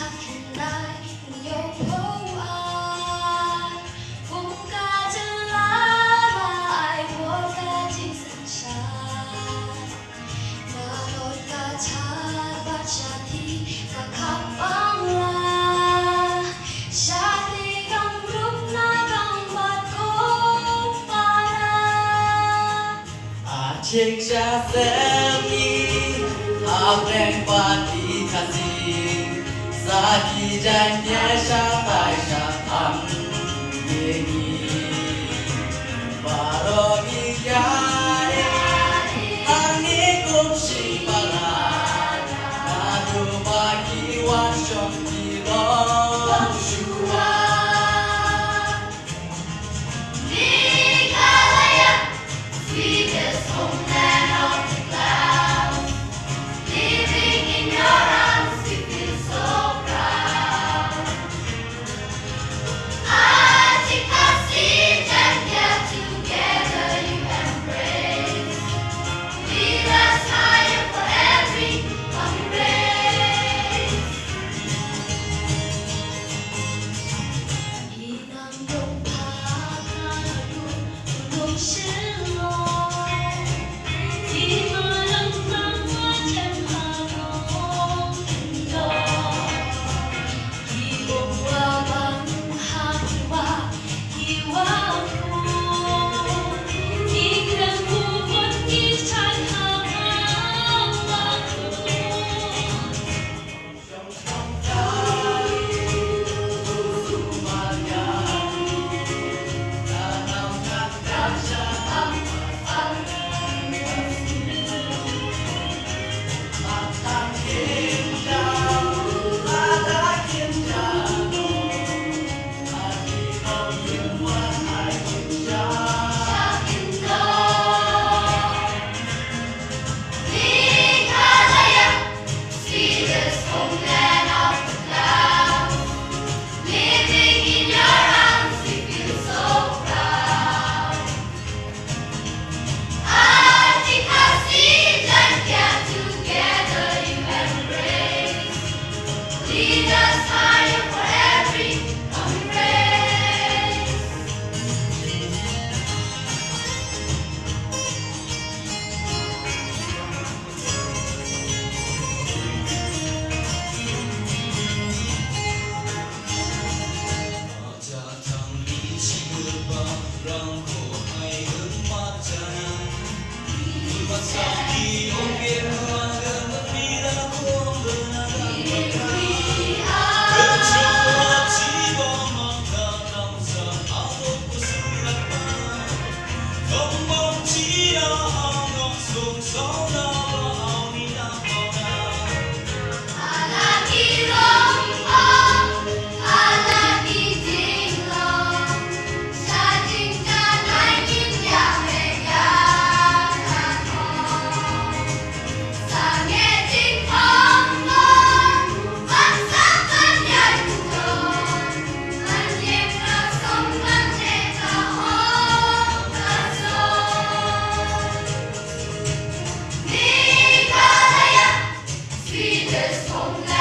看来你有厚爱，我不该这来我的金色山，那罗嘎查巴查提嘎卡邦拉，夏地刚入那刚巴古巴拉，阿切加塞米，阿布巴蒂卡西，萨基詹耶沙泰沙坦耶尼，巴罗尼亚耶，阿尼贡西巴拉，那杜巴基瓦兄弟罗舒瓦。Sweetest homeland of the clouds, living in your arms, we feel so proud. Antikasi and yet together you embrace. Lead us higher for every coming race. 이남 용파가 눈 실로. 你看来呀，Sweetest homeland。